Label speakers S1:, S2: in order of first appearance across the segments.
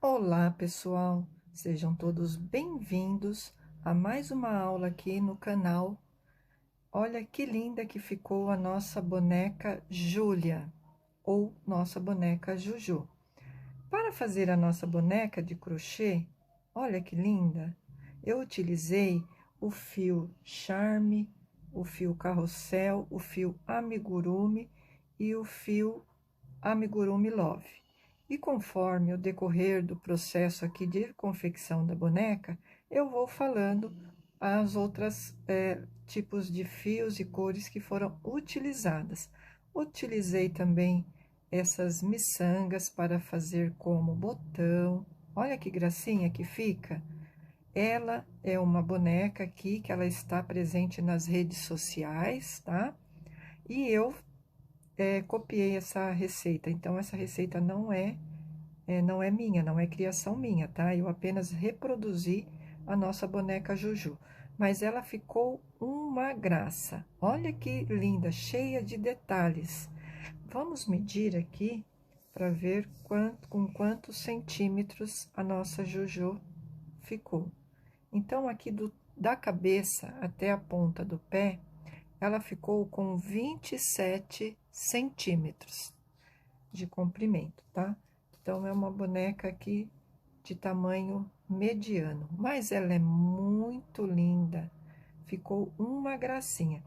S1: Olá, pessoal! Sejam todos bem-vindos a mais uma aula aqui no canal. Olha que linda que ficou a nossa boneca Júlia, ou nossa boneca Juju. Para fazer a nossa boneca de crochê, olha que linda! Eu utilizei o fio Charme, o fio Carrossel, o fio Amigurumi e o fio Amigurumi Love. E conforme o decorrer do processo aqui de confecção da boneca, eu vou falando as outras tipos de fios e cores que foram utilizadas. Utilizei também essas miçangas para fazer como botão. Olha que gracinha que fica. Ela é uma boneca aqui que ela está presente nas redes sociais, tá? E eu copiei essa receita, então essa receita não é minha, não é criação minha, tá? Eu apenas reproduzi a nossa boneca Juju, mas ela ficou uma graça. Olha que linda, cheia de detalhes. Vamos medir aqui para ver com quantos centímetros a nossa Juju ficou. Então, aqui da cabeça até a ponta do pé, ela ficou com 27 centímetros de comprimento, tá? Então, é uma boneca aqui de tamanho mediano, mas ela é muito linda, ficou uma gracinha.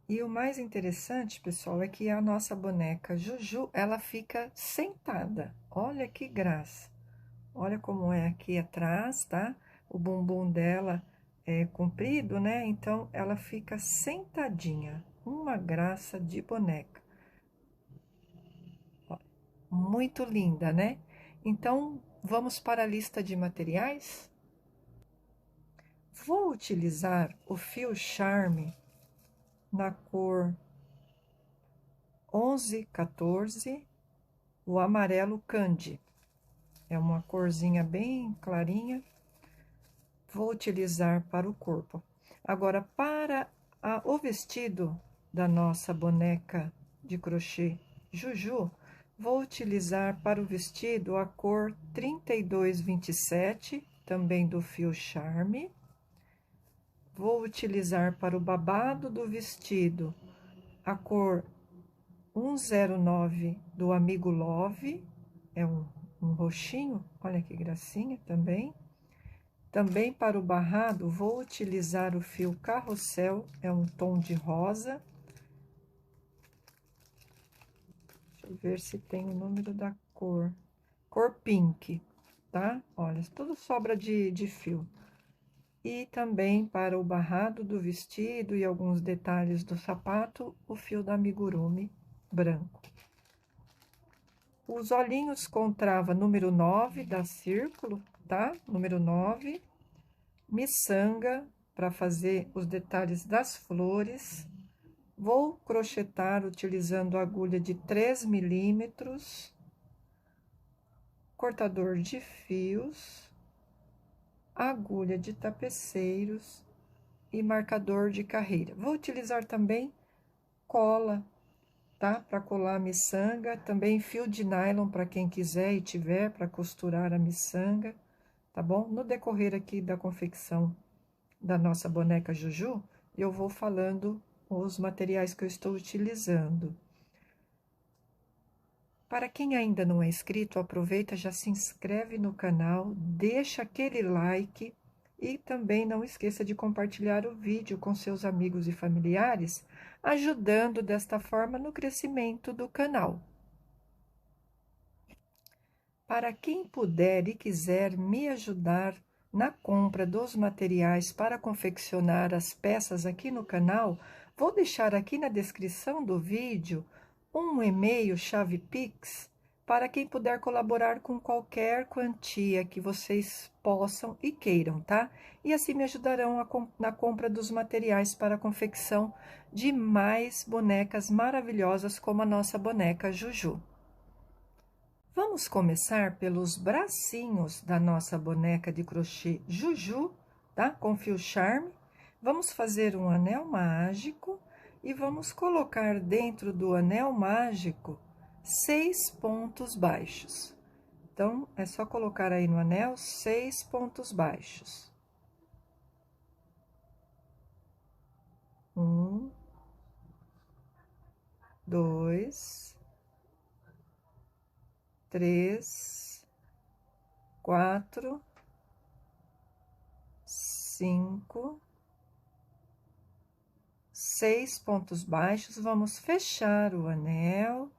S1: E o mais interessante, pessoal, é que a nossa boneca Juju, ela fica sentada. Olha que graça. Olha como é aqui atrás, tá? O bumbum dela é comprido, né? Então, ela fica sentadinha. Uma graça de boneca. Ó, muito linda, né? Então, vamos para a lista de materiais? Vou utilizar o fio Charme na cor 1114, o amarelo Candy. É uma corzinha bem clarinha. Vou utilizar para o corpo. Agora, para o vestido da nossa boneca de crochê Juju, vou utilizar para o vestido a cor 3227, também do fio Charme. Vou utilizar para o babado do vestido a cor 109 do Amigo Love, é um roxinho, olha que gracinha também. Também para o barrado, vou utilizar o fio Carrossel, é um tom de rosa. Deixa eu ver se tem o número da cor. Cor pink, tá? Olha, tudo sobra de fio. E também para o barrado do vestido e alguns detalhes do sapato, o fio da Amigurumi branco. Os olhinhos com trava número 9 da círculo, tá? Número 9. Miçanga para fazer os detalhes das flores. Vou crochetar utilizando agulha de 3 milímetros, cortador de fios, agulha de tapeceiros e marcador de carreira. Vou utilizar também cola, tá? Para colar a miçanga, também fio de nylon para quem quiser e tiver para costurar a miçanga, tá bom? No decorrer aqui da confecção da nossa boneca Juju, eu vou falando os materiais que eu estou utilizando. Para quem ainda não é inscrito, aproveita, já se inscreve no canal, deixa aquele like e também não esqueça de compartilhar o vídeo com seus amigos e familiares, ajudando desta forma no crescimento do canal. Para quem puder e quiser me ajudar na compra dos materiais para confeccionar as peças aqui no canal, vou deixar aqui na descrição do vídeo um e-mail chave Pix para quem puder colaborar com qualquer quantia que vocês possam e queiram, tá? E assim me ajudarão na compra dos materiais para a confecção de mais bonecas maravilhosas como a nossa boneca Juju. Vamos começar pelos bracinhos da nossa boneca de crochê Juju, tá? Com fio Charme. Vamos fazer um anel mágico e vamos colocar dentro do anel mágico 6 pontos baixos. Então, é só colocar aí no anel 6 pontos baixos. 1, 2, 3, 4, 5, 6 pontos baixos. Vamos fechar o anel.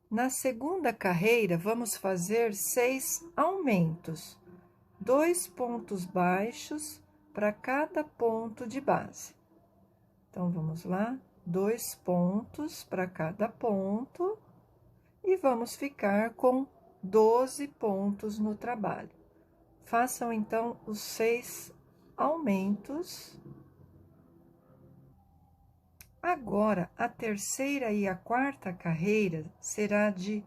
S1: Na segunda carreira, vamos fazer 6 aumentos, 2 pontos baixos para cada ponto de base. Então, vamos lá, 2 pontos para cada ponto e vamos ficar com 12 pontos no trabalho. Façam, então, os 6 aumentos. Agora, a terceira e a quarta carreira será de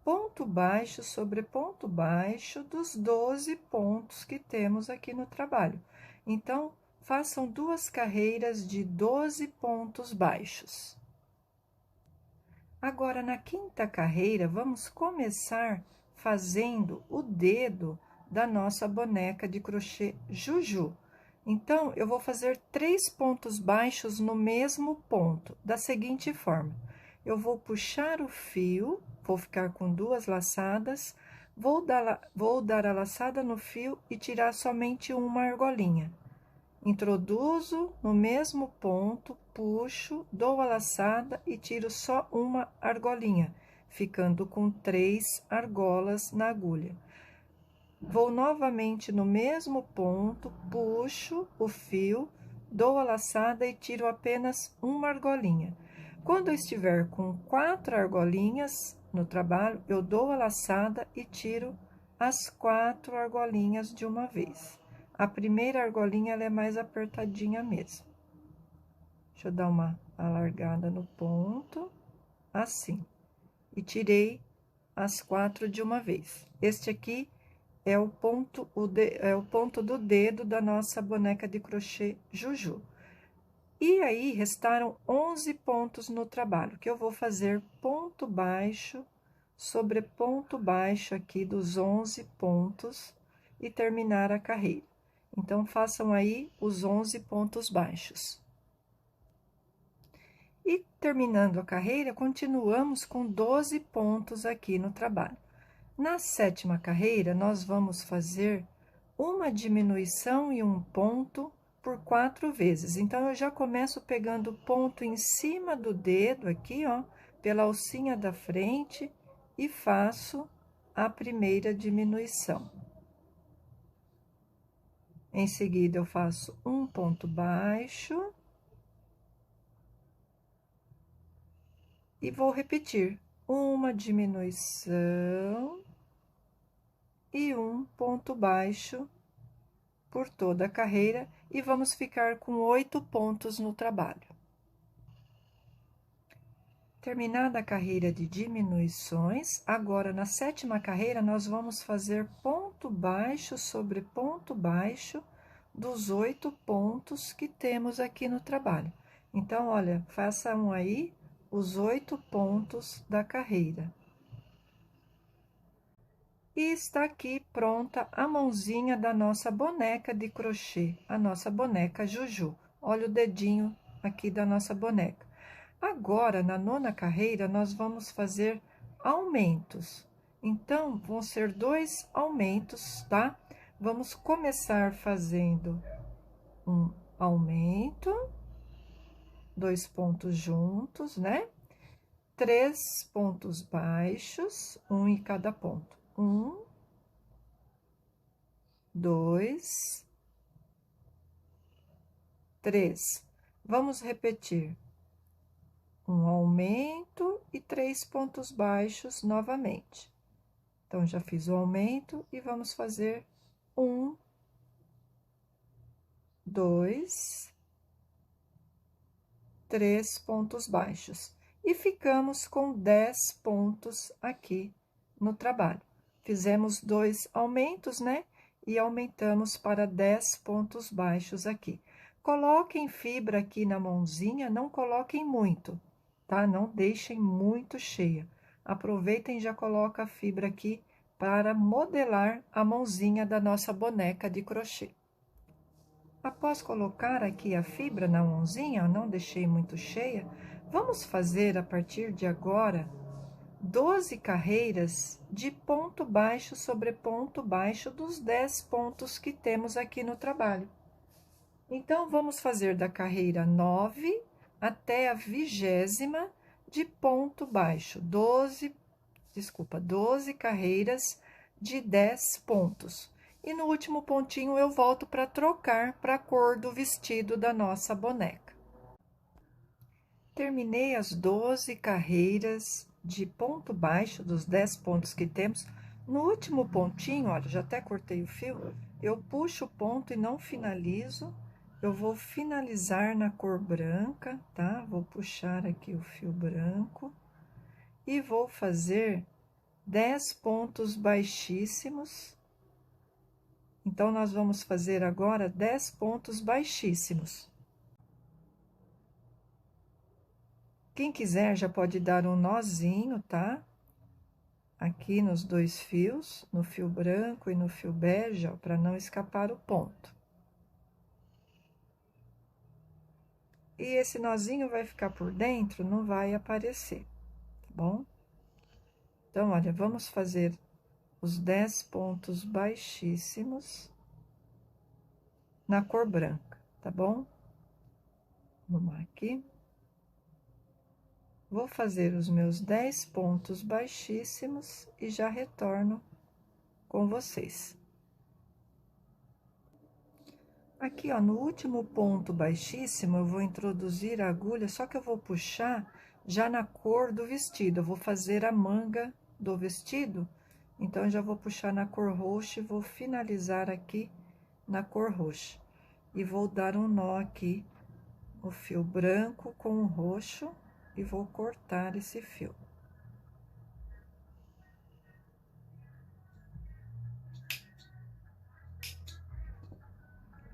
S1: ponto baixo sobre ponto baixo dos 12 pontos que temos aqui no trabalho. Então, façam 2 carreiras de 12 pontos baixos. Agora, na quinta carreira, vamos começar fazendo o dedo da nossa boneca de crochê Juju. Então, eu vou fazer 3 pontos baixos no mesmo ponto, da seguinte forma. Eu vou puxar o fio, vou ficar com 2 laçadas, vou dar a laçada no fio e tirar somente uma argolinha. Introduzo no mesmo ponto, puxo, dou a laçada e tiro só uma argolinha, ficando com 3 argolas na agulha. Vou novamente no mesmo ponto, puxo o fio, dou a laçada e tiro apenas uma argolinha. Quando eu estiver com 4 argolinhas no trabalho, eu dou a laçada e tiro as 4 argolinhas de uma vez. A primeira argolinha, ela é mais apertadinha mesmo. Deixa eu dar uma alargada no ponto, assim. E tirei as 4 de uma vez. Este aqui é o ponto do dedo da nossa boneca de crochê Juju. E aí, restaram 11 pontos no trabalho, que eu vou fazer ponto baixo sobre ponto baixo aqui dos 11 pontos e terminar a carreira. Então, façam aí os 11 pontos baixos. E terminando a carreira, continuamos com 12 pontos aqui no trabalho. Na sétima carreira, nós vamos fazer uma diminuição e um ponto por 4 vezes. Então, eu já começo pegando o ponto em cima do dedo aqui, ó, pela alcinha da frente e faço a primeira diminuição. Em seguida, eu faço um ponto baixo e vou repetir uma diminuição e um ponto baixo por toda a carreira e vamos ficar com 8 pontos no trabalho. Terminada a carreira de diminuições, agora na sétima carreira nós vamos fazer ponto baixo sobre ponto baixo dos 8 pontos que temos aqui no trabalho. Então, olha, façam aí os 8 pontos da carreira. E está aqui pronta a mãozinha da nossa boneca de crochê, a nossa boneca Juju. Olha o dedinho aqui da nossa boneca. Agora, na nona carreira, nós vamos fazer aumentos. Então, vão ser 2 aumentos, tá? Vamos começar fazendo um aumento, 2 pontos juntos, né? 3 pontos baixos, um em cada ponto. 1, 2, 3. Vamos repetir. Um aumento e 3 pontos baixos novamente. Então, já fiz o aumento e vamos fazer 1, 2, 3 pontos baixos. E ficamos com 10 pontos aqui no trabalho. Fizemos 2 aumentos, né? E aumentamos para 10 pontos baixos aqui. Coloquem fibra aqui na mãozinha, não coloquem muito, tá? Não deixem muito cheia. Aproveitem e já coloca a fibra aqui para modelar a mãozinha da nossa boneca de crochê. Após colocar aqui a fibra na mãozinha, eu não deixei muito cheia, vamos fazer a partir de agora 12 carreiras de ponto baixo sobre ponto baixo dos 10 pontos que temos aqui no trabalho. Então, vamos fazer da carreira 9 até a 20ª de ponto baixo, 12 carreiras de 10 pontos. E no último pontinho eu volto para trocar para a cor do vestido da nossa boneca. Terminei as 12 carreiras de ponto baixo dos 10 pontos que temos. No último pontinho, olha, já até cortei o fio, eu puxo o ponto e não finalizo. Eu vou finalizar na cor branca, tá? Vou puxar aqui o fio branco e vou fazer 10 pontos baixíssimos. Então, nós vamos fazer agora 10 pontos baixíssimos. Quem quiser já pode dar um nozinho, tá? Aqui nos dois fios, no fio branco e no fio bege, ó, para não escapar o ponto. E esse nozinho vai ficar por dentro, não vai aparecer, tá bom? Então, olha, vamos fazer os 10 pontos baixíssimos na cor branca, tá bom? Vamos aqui. Vou fazer os meus 10 pontos baixíssimos e já retorno com vocês. Aqui, ó, no último ponto baixíssimo, eu vou introduzir a agulha, só que eu vou puxar já na cor do vestido. Eu vou fazer a manga do vestido, então, eu já vou puxar na cor roxa e vou finalizar aqui na cor roxa. E vou dar um nó aqui, o fio branco com o roxo, e vou cortar esse fio.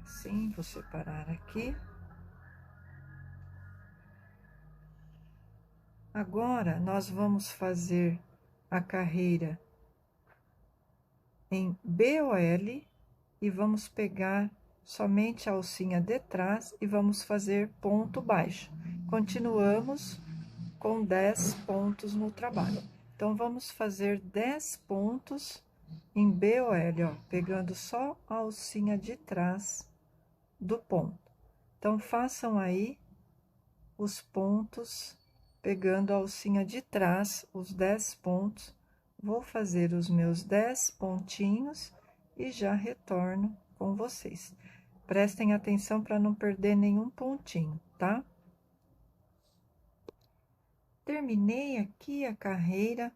S1: Assim, vou separar aqui. Agora, nós vamos fazer a carreira em BOL e vamos pegar somente a alcinha de trás e vamos fazer ponto baixo. Continuamos com 10 pontos no trabalho. Então, vamos fazer 10 pontos em BOL, ó, pegando só a alcinha de trás do ponto. Então, façam aí os pontos, pegando a alcinha de trás, os 10 pontos. Vou fazer os meus 10 pontinhos e já retorno com vocês. Prestem atenção para não perder nenhum pontinho, tá? Terminei aqui a carreira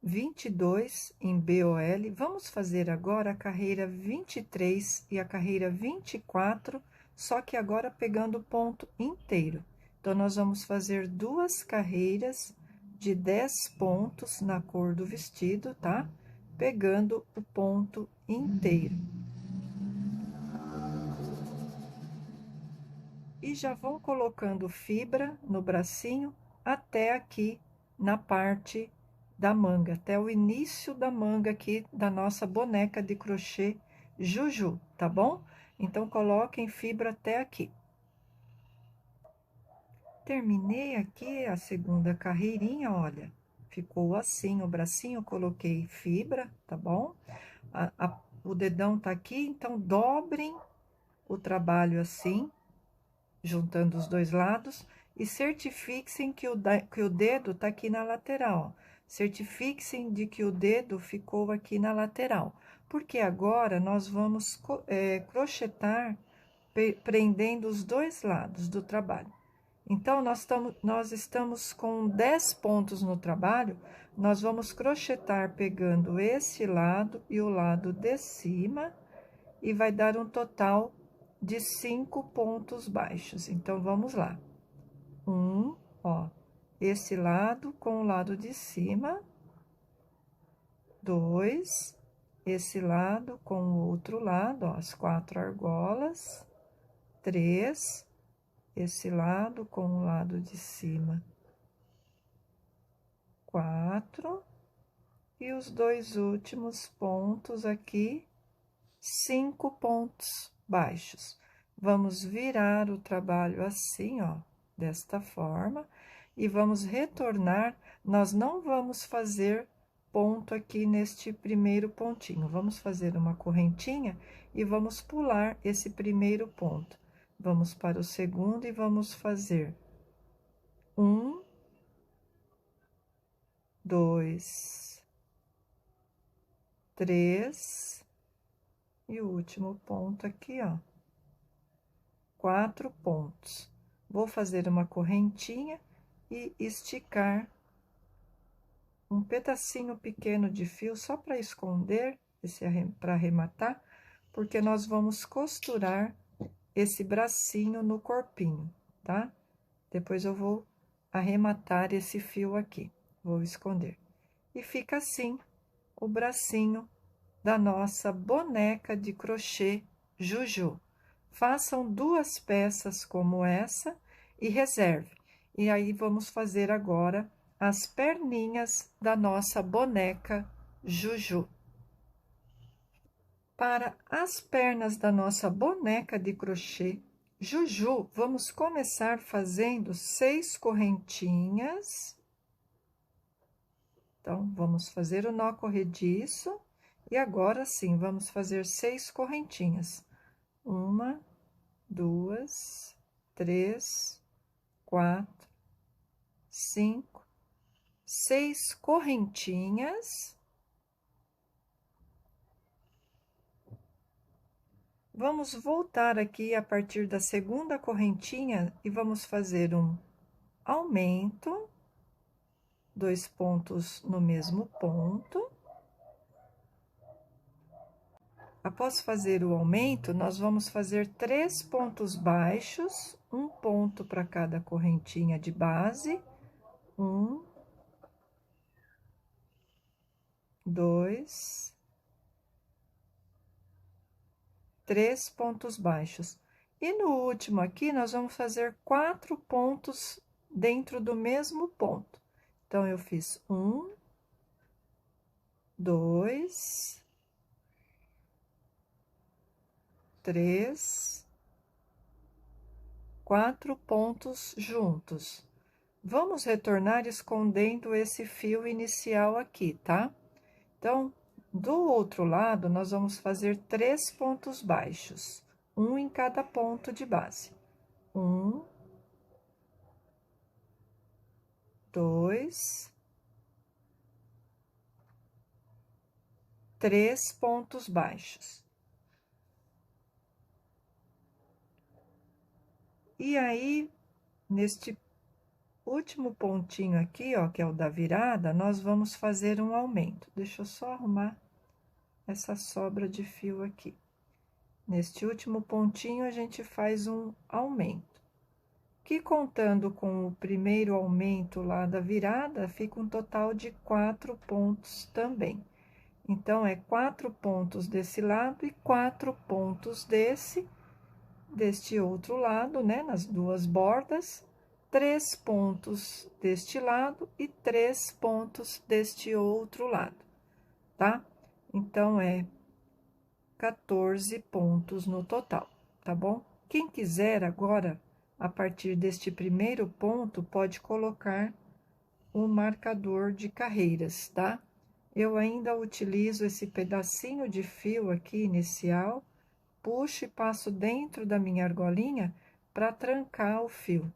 S1: 22 em BOL. Vamos fazer agora a carreira 23 e a carreira 24, só que agora pegando o ponto inteiro. Então, nós vamos fazer 2 carreiras de 10 pontos na cor do vestido, tá? Pegando o ponto inteiro. E já vão colocando fibra no bracinho até aqui na parte da manga, até o início da manga aqui da nossa boneca de crochê Juju, tá bom? Então, coloquem fibra até aqui. Terminei aqui a segunda carreirinha, olha, ficou assim o bracinho, coloquei fibra, tá bom? O dedão tá aqui, então, dobrem o trabalho assim, juntando os dois lados, e certifiquem que o dedo tá aqui na lateral. Certifiquem de que o dedo ficou aqui na lateral, porque agora nós vamos crochetar prendendo os dois lados do trabalho. Então, nós estamos com 10 pontos no trabalho, nós vamos crochetar pegando esse lado e o lado de cima, e vai dar um total de 5 pontos baixos. Então, vamos lá. Ó, esse lado com o lado de cima. 2, esse lado com o outro lado, ó, as 4 argolas. 3, esse lado com o lado de cima, 4, e os dois últimos pontos aqui, 5 pontos baixos. Vamos virar o trabalho assim, ó, desta forma, e vamos retornar. Nós não vamos fazer ponto aqui neste primeiro pontinho, vamos fazer uma correntinha e vamos pular esse primeiro ponto. Vamos para o segundo e vamos fazer 1, 2, 3, e o último ponto aqui, ó, 4 pontos. Vou fazer uma correntinha e esticar um pedacinho pequeno de fio só para esconder, para arrematar, porque nós vamos costurar esse bracinho no corpinho, tá? Depois eu vou arrematar esse fio aqui, vou esconder. E fica assim o bracinho da nossa boneca de crochê Juju. Façam 2 peças como essa e reserve. E aí, vamos fazer agora as perninhas da nossa boneca Juju. Para as pernas da nossa boneca de crochê Juju, vamos começar fazendo 6 correntinhas. Então, vamos fazer o nó corrediço. E agora sim, vamos fazer 6 correntinhas. 1, 2, 3, 4, 5, 6 correntinhas. Vamos voltar aqui a partir da segunda correntinha e vamos fazer um aumento, 2 pontos no mesmo ponto. Após fazer o aumento, nós vamos fazer 3 pontos baixos, um ponto para cada correntinha de base. 1, 2, 3 pontos baixos. E no último aqui, nós vamos fazer 4 pontos dentro do mesmo ponto. Então, eu fiz 1, 2, 3, 4 pontos juntos. Vamos retornar escondendo esse fio inicial aqui, tá? Então, do outro lado, nós vamos fazer 3 pontos baixos, um em cada ponto de base. 1, 2, 3 pontos baixos. E aí, neste último pontinho aqui, ó, que é o da virada, nós vamos fazer um aumento. Deixa eu só arrumar essa sobra de fio aqui. Neste último pontinho, a gente faz um aumento, que contando com o primeiro aumento lá da virada, fica um total de 4 pontos também. Então, é 4 pontos desse lado e 4 pontos deste outro lado, né, nas duas bordas, 3 pontos deste lado e 3 pontos deste outro lado, tá? Então, é 14 pontos no total, tá bom? Quem quiser agora, a partir deste primeiro ponto, pode colocar um marcador de carreiras, tá? Eu ainda utilizo esse pedacinho de fio aqui inicial, puxo e passo dentro da minha argolinha para trancar o fio.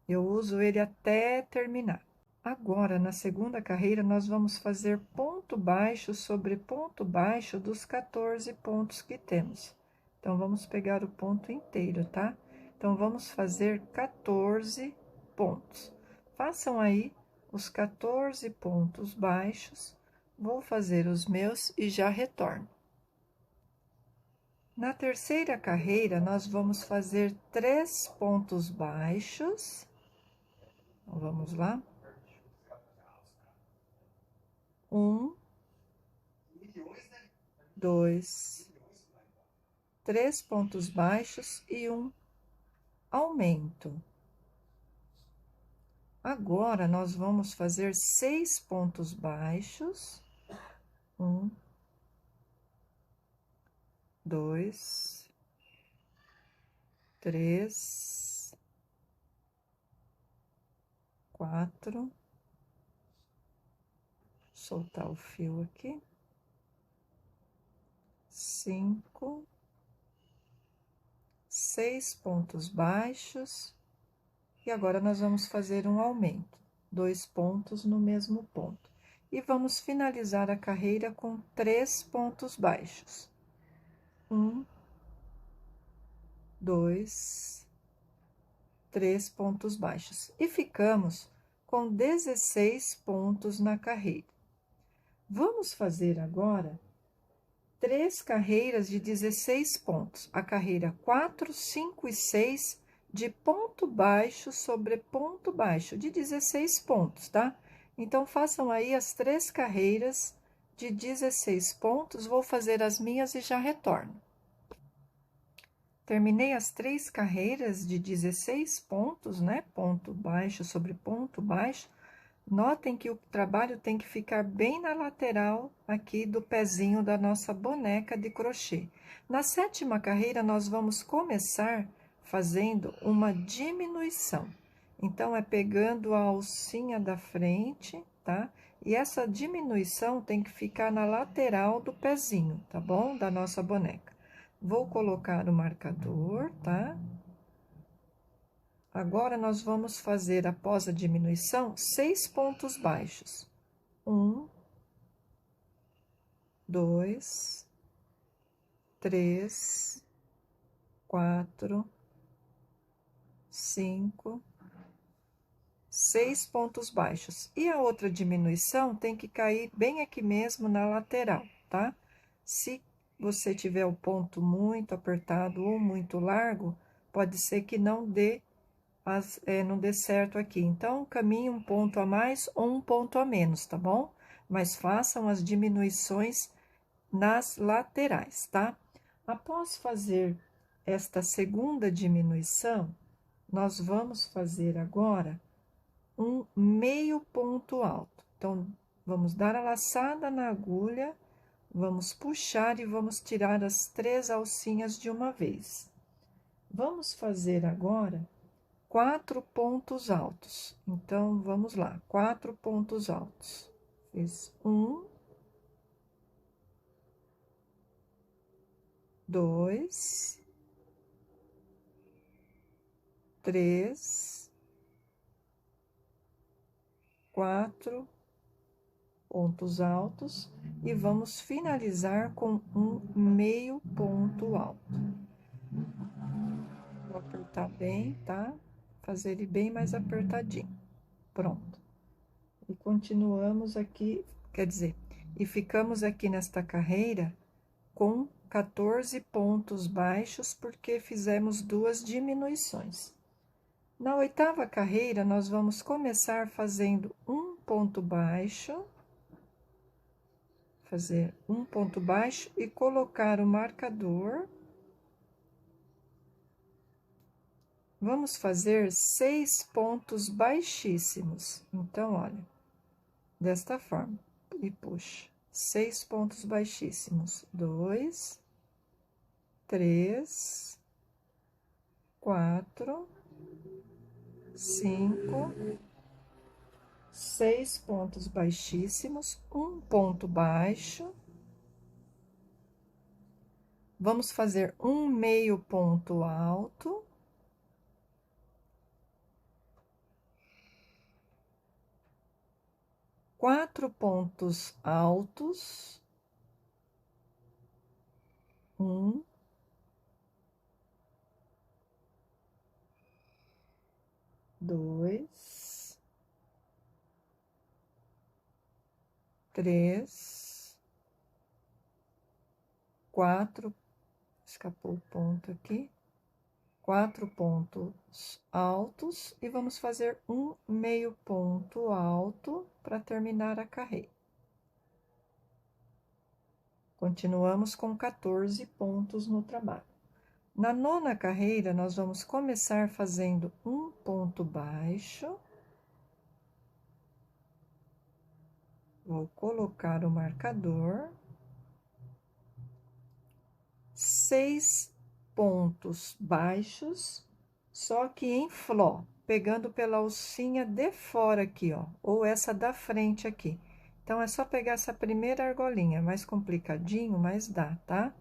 S1: Eu uso ele até terminar. Agora, na segunda carreira, nós vamos fazer ponto baixo sobre ponto baixo dos 14 pontos que temos. Então, vamos pegar o ponto inteiro, tá? Então, vamos fazer 14 pontos. Façam aí os 14 pontos baixos. Vou fazer os meus e já retorno. Na terceira carreira, nós vamos fazer 3 pontos baixos. Então, vamos lá. 1, 2, 3 pontos baixos e um aumento. Agora, nós vamos fazer 6 pontos baixos. 1, 2, 3, 4. Soltar o fio aqui. 5, 6 pontos baixos. E agora, nós vamos fazer um aumento. 2 pontos no mesmo ponto. E vamos finalizar a carreira com 3 pontos baixos. 1, 2, 3 pontos baixos. E ficamos com 16 pontos na carreira. Vamos fazer agora 3 carreiras de 16 pontos. A carreira 4, 5 e 6 de ponto baixo sobre ponto baixo, de 16 pontos, tá? Então, façam aí as 3 carreiras de 16 pontos. Vou fazer as minhas e já retorno. Terminei as 3 carreiras de 16 pontos, né? Ponto baixo sobre ponto baixo. Notem que o trabalho tem que ficar bem na lateral aqui do pezinho da nossa boneca de crochê. Na 7ª carreira, nós vamos começar fazendo uma diminuição. Então, é pegando a alcinha da frente, tá? E essa diminuição tem que ficar na lateral do pezinho, tá bom? Da nossa boneca. Vou colocar o marcador, tá? Agora, nós vamos fazer, após a diminuição, 6 pontos baixos. 1, 2, 3, 4, 5, 6 pontos baixos. E a outra diminuição tem que cair bem aqui mesmo na lateral, tá? Se você tiver o ponto muito apertado ou muito largo, pode ser que não dê certo aqui. Então, caminhe um ponto a mais ou um ponto a menos, tá bom? Mas façam as diminuições nas laterais, tá? Após fazer esta segunda diminuição, nós vamos fazer agora um meio ponto alto. Então, vamos dar a laçada na agulha, vamos puxar e vamos tirar as 3 alcinhas de uma vez. Vamos fazer agora 4 pontos altos. Então, vamos lá, 4 pontos altos. Fiz 1, 2, 3, 4 pontos altos e vamos finalizar com um meio ponto alto. Vou apertar bem, tá? Fazer ele bem mais apertadinho. Pronto. E continuamos aqui, quer dizer, e ficamos aqui nesta carreira com 14 pontos baixos, porque fizemos 2 diminuições. Na 8ª carreira, nós vamos começar fazendo um ponto baixo, fazer um ponto baixo e colocar o marcador. Vamos fazer 6 pontos baixíssimos. Então, olha, desta forma, e puxa, 6 pontos baixíssimos. 2, 3, 4, 5, 6 pontos baixíssimos, um ponto baixo. Vamos fazer um meio ponto alto. Quatro pontos altos. 1, 2, 3, 4, escapou o ponto aqui, 4 pontos altos e vamos fazer um meio ponto alto para terminar a carreira. Continuamos com 14 pontos no trabalho. Na nona carreira, nós vamos começar fazendo um ponto baixo. Vou colocar o marcador. 6 pontos baixos, só que em fló, pegando pela alcinha de fora aqui, ó, ou essa da frente aqui. Então, é só pegar essa primeira argolinha, mais complicadinho, mas dá, tá?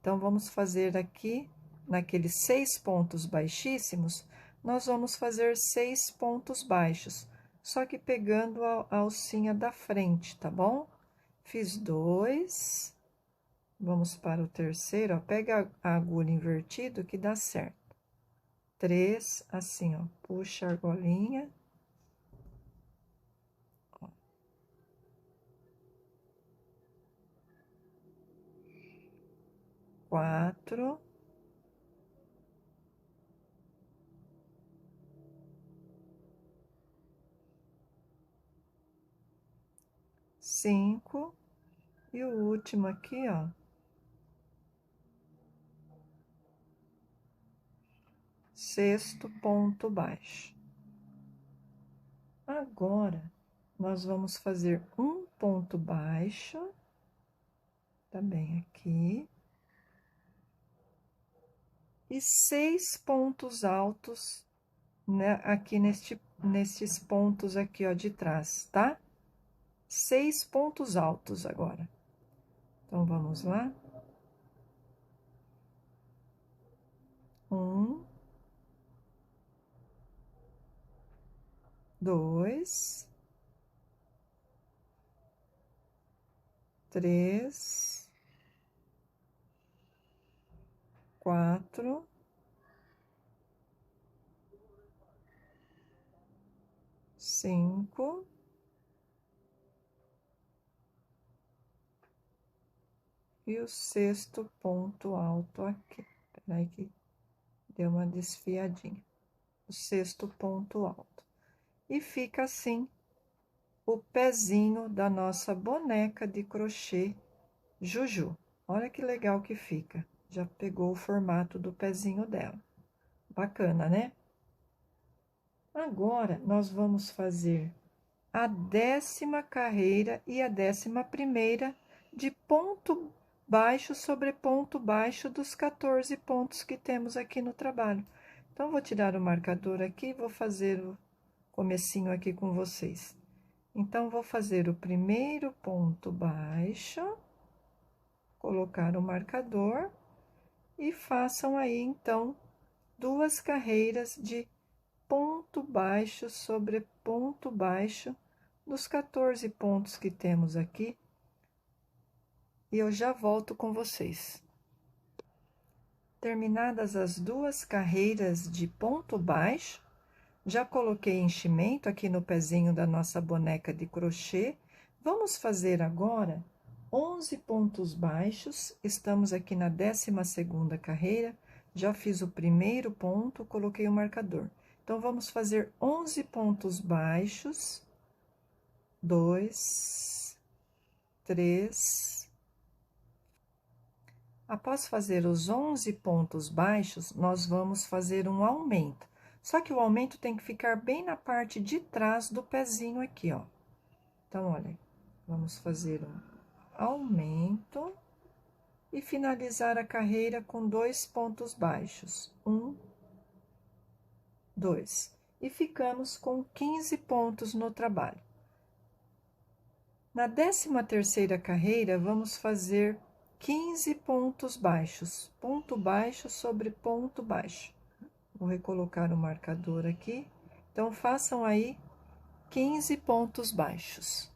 S1: Então, vamos fazer aqui, naqueles 6 pontos baixíssimos, nós vamos fazer 6 pontos baixos, só que pegando a alcinha da frente, tá bom? Fiz 2. Vamos para o terceiro, ó, pega a agulha invertida que dá certo. 3, assim, ó, puxa a argolinha. Ó. 4. 5. E o último aqui, ó. 6º ponto baixo. Agora, nós vamos fazer um ponto baixo, também aqui, e 6 pontos altos, né, aqui nestes pontos aqui, ó, de trás, tá? 6 pontos altos agora. Então, vamos lá. 1, 2, 3, 4, 5, e o 6º ponto alto aqui. Peraí que deu uma desfiadinha. O 6º ponto alto. E fica assim o pezinho da nossa boneca de crochê Juju. Olha que legal que fica. Já pegou o formato do pezinho dela. Bacana, né? Agora, nós vamos fazer a 10ª carreira e a 11ª de ponto baixo sobre ponto baixo dos 14 pontos que temos aqui no trabalho. Então, vou tirar o marcador aqui e vou fazer o comecinho aqui com vocês. Então, vou fazer o primeiro ponto baixo, colocar o marcador e façam aí, então, 2 carreiras de ponto baixo sobre ponto baixo dos 14 pontos que temos aqui. E eu já volto com vocês. Terminadas as 2 carreiras de ponto baixo, já coloquei enchimento aqui no pezinho da nossa boneca de crochê. Vamos fazer agora 11 pontos baixos. Estamos aqui na 12ª carreira. Já fiz o primeiro ponto, coloquei o marcador. Então, vamos fazer 11 pontos baixos. 2, 3. Após fazer os 11 pontos baixos, nós vamos fazer um aumento. Só que o aumento tem que ficar bem na parte de trás do pezinho aqui, ó. Então, olha, vamos fazer um aumento e finalizar a carreira com 2 pontos baixos. 1, 2. E ficamos com 15 pontos no trabalho. Na 13ª carreira, vamos fazer 15 pontos baixos, ponto baixo sobre ponto baixo. Vou recolocar o marcador aqui. Então, façam aí 15 pontos baixos.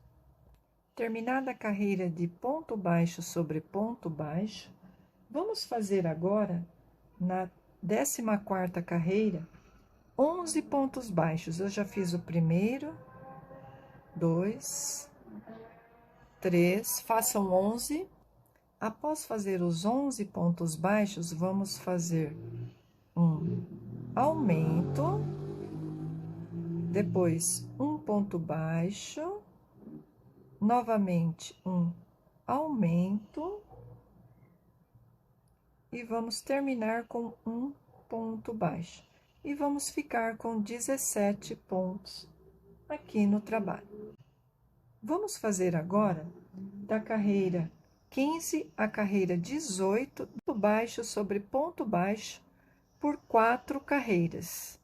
S1: Terminada a carreira de ponto baixo sobre ponto baixo, vamos fazer agora, na 14ª carreira, 11 pontos baixos. Eu já fiz o primeiro, 2, 3, façam 11. Após fazer os 11 pontos baixos, vamos fazer um aumento, depois um ponto baixo, novamente um aumento e vamos terminar com um ponto baixo. E vamos ficar com 17 pontos aqui no trabalho. Vamos fazer agora da carreira 15 à carreira 18, ponto baixo sobre ponto baixo, por 4 carreiras.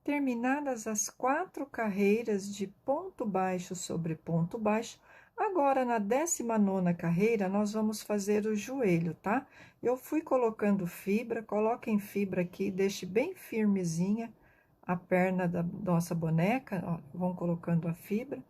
S1: Terminadas as 4 carreiras de ponto baixo sobre ponto baixo, agora na 19ª carreira, nós vamos fazer o joelho, tá? Eu fui colocando fibra, coloquem fibra aqui, deixe bem firmezinha a perna da nossa boneca, ó, vão colocando a fibra.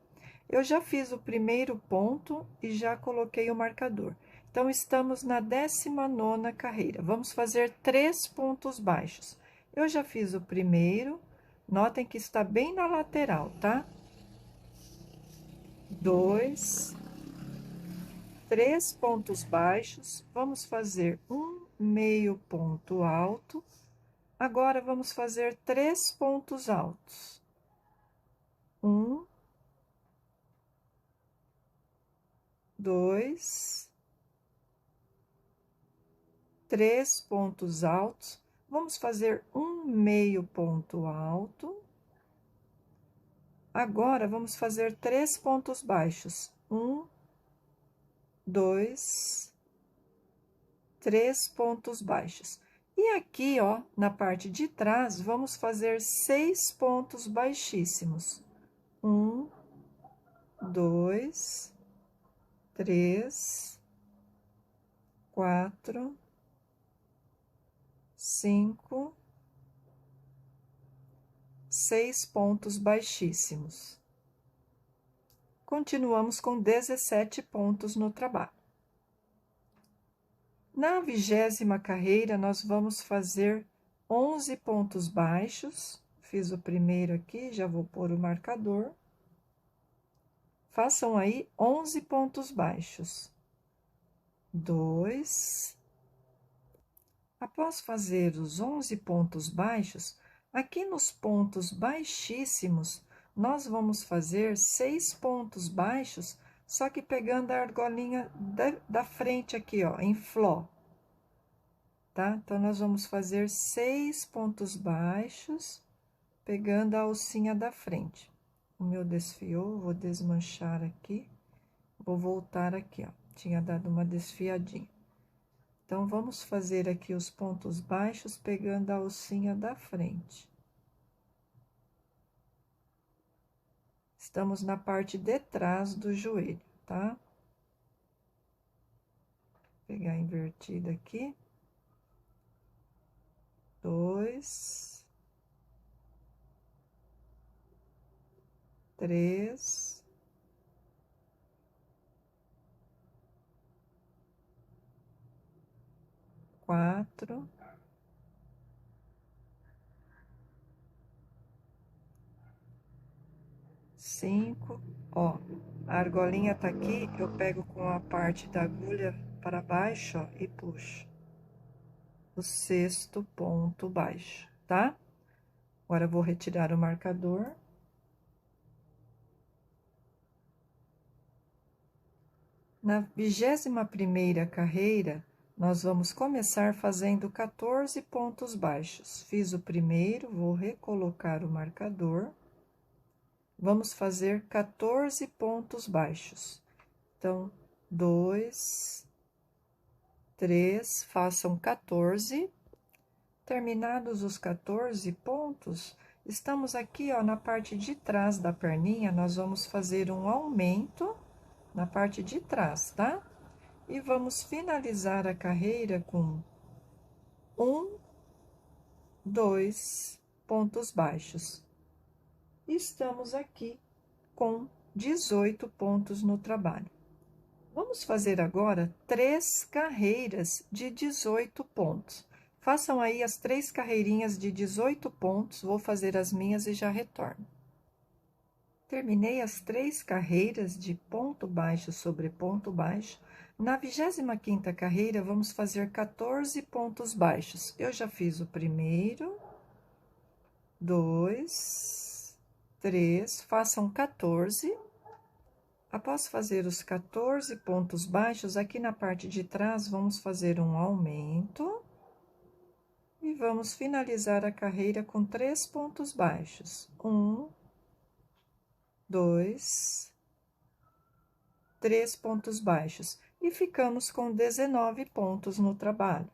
S1: Eu já fiz o primeiro ponto e já coloquei o marcador. Então, estamos na 19ª carreira. Vamos fazer 3 pontos baixos. Eu já fiz o primeiro, notem que está bem na lateral, tá? 2, 3 pontos baixos. Vamos fazer um meio ponto alto. Agora, vamos fazer 3 pontos altos. 1, 2, 3 pontos altos. Vamos fazer um meio ponto alto. Agora, vamos fazer 3 pontos baixos. 1, 2, 3 pontos baixos. E aqui, ó, na parte de trás, vamos fazer 6 pontos baixíssimos. 1, 2, 3, 4, 5, 6 pontos baixíssimos. Continuamos com 17 pontos no trabalho. Na 20ª carreira, nós vamos fazer 11 pontos baixos. Fiz o primeiro aqui, já vou pôr o marcador. Façam aí 11 pontos baixos. 2. Após fazer os 11 pontos baixos, aqui nos pontos baixíssimos, nós vamos fazer 6 pontos baixos, só que pegando a argolinha da frente aqui, ó, em fló. Tá? Então, nós vamos fazer 6 pontos baixos, pegando a alcinha da frente. O meu desfiou, vou desmanchar aqui, vou voltar aqui, ó, tinha dado uma desfiadinha. Então, vamos fazer aqui os pontos baixos, pegando a alcinha da frente. Estamos na parte de trás do joelho, tá? Vou pegar invertida aqui. 2, 3, 4, 5. Ó, a argolinha tá aqui, eu pego com a parte da agulha para baixo, ó, e puxo o 6º ponto baixo, tá? Agora, eu vou retirar o marcador. Na 21ª carreira, nós vamos começar fazendo 14 pontos baixos. Fiz o primeiro, vou recolocar o marcador. Vamos fazer 14 pontos baixos. Então, 2, 3, façam 14. Terminados os 14 pontos, estamos aqui, ó, na parte de trás da perninha, nós vamos fazer um aumento na parte de trás, tá? E vamos finalizar a carreira com 1, 2 pontos baixos. Estamos aqui com 18 pontos no trabalho. Vamos fazer agora 3 carreiras de 18 pontos. Façam aí as 3 carreirinhas de 18 pontos, vou fazer as minhas e já retorno. Terminei as 3 carreiras de ponto baixo sobre ponto baixo. Na 25ª carreira, vamos fazer 14 pontos baixos. Eu já fiz o primeiro, 2, 3, façam 14. Após fazer os 14 pontos baixos, aqui na parte de trás, vamos fazer um aumento. e vamos finalizar a carreira com 3 pontos baixos. 1, 2, 3 pontos baixos. E ficamos com 19 pontos no trabalho.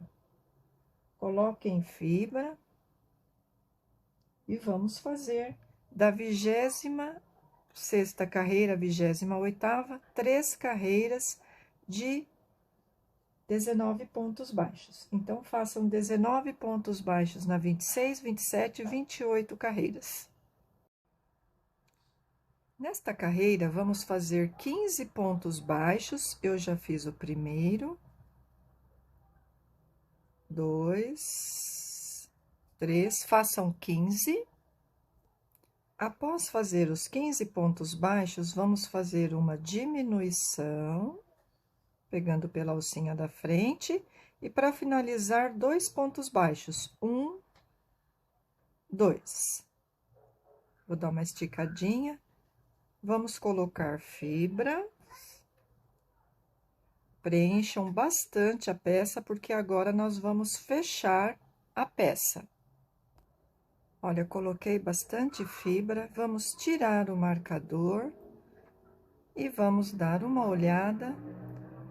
S1: Coloque em fibra e vamos fazer da 26ª carreira, 28ª, 3 carreiras de 19 pontos baixos. Então, façam 19 pontos baixos na 26, 27 e 28 carreiras. Nesta carreira, vamos fazer 15 pontos baixos. Eu já fiz o primeiro, 2, 3, façam 15. Após fazer os 15 pontos baixos, vamos fazer uma diminuição, pegando pela alcinha da frente, e para finalizar, 2 pontos baixos, 1, 2. Vou dar uma esticadinha, vamos colocar fibra, preencham bastante a peça, porque agora nós vamos fechar a peça. Olha, coloquei bastante fibra, vamos tirar o marcador e vamos dar uma olhada.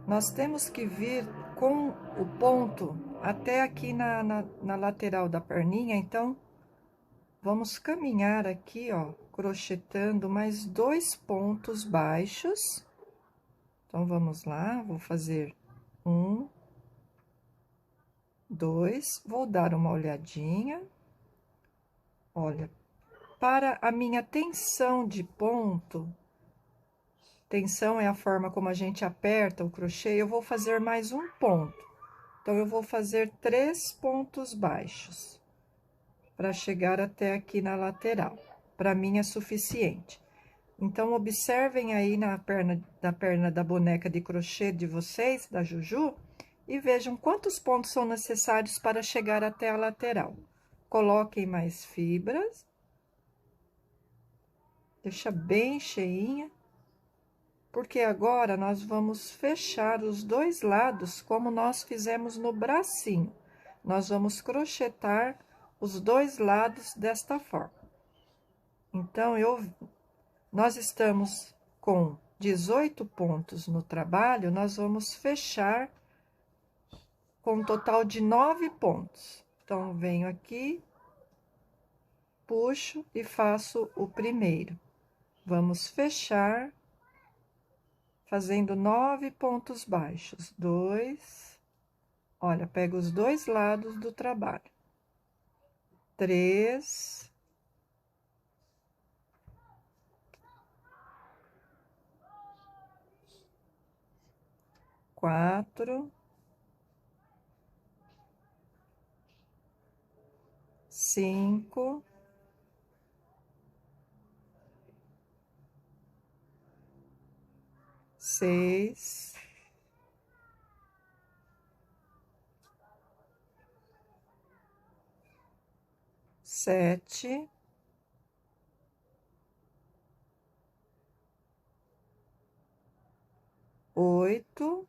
S1: Nós temos que vir com o ponto até aqui na lateral da perninha, então, vamos caminhar aqui, ó, crochetando mais 2 pontos baixos. Então, vamos lá, vou fazer 1, 2, vou dar uma olhadinha. Olha, para a minha tensão de ponto, tensão é a forma como a gente aperta o crochê, eu vou fazer mais um ponto. Então, eu vou fazer 3 pontos baixos, para chegar até aqui na lateral. Para mim é suficiente. Então, observem aí na perna da boneca de crochê de vocês, da Juju, e vejam quantos pontos são necessários para chegar até a lateral. Coloquem mais fibras. Deixa bem cheinha. Porque agora nós vamos fechar os 2 lados, como nós fizemos no bracinho. Nós vamos crochetar os 2 lados desta forma. Então, nós estamos com 18 pontos no trabalho, nós vamos fechar com um total de 9 pontos. Então, venho aqui, puxo e faço o primeiro. Vamos fechar, fazendo 9 pontos baixos. 2, olha, pego os 2 lados do trabalho. 3, 4, 5, 6, 7, 8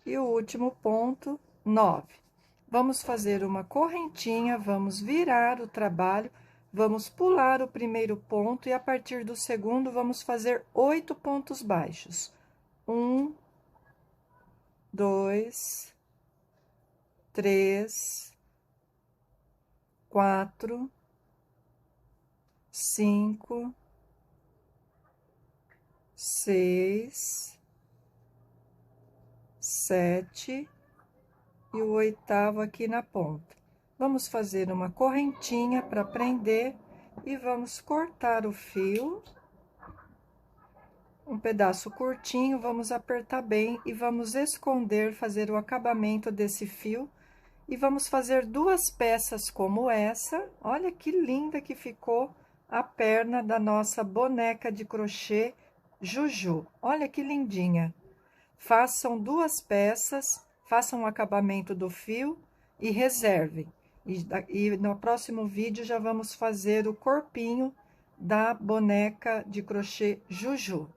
S1: e o último ponto, 9. Vamos fazer uma correntinha, vamos virar o trabalho, vamos pular o primeiro ponto e a partir do segundo vamos fazer 8 pontos baixos. 1, 2, 3, 4, 5, 6, 7 e o 8º aqui na ponta. Vamos fazer uma correntinha para prender e vamos cortar o fio. Um pedaço curtinho, vamos apertar bem e vamos esconder, fazer o acabamento desse fio. E vamos fazer 2 peças como essa. Olha que linda que ficou a perna da nossa boneca de crochê Juju. Olha que lindinha. Façam 2 peças, façam o acabamento do fio e reservem. E no próximo vídeo já vamos fazer o corpinho da boneca de crochê Juju.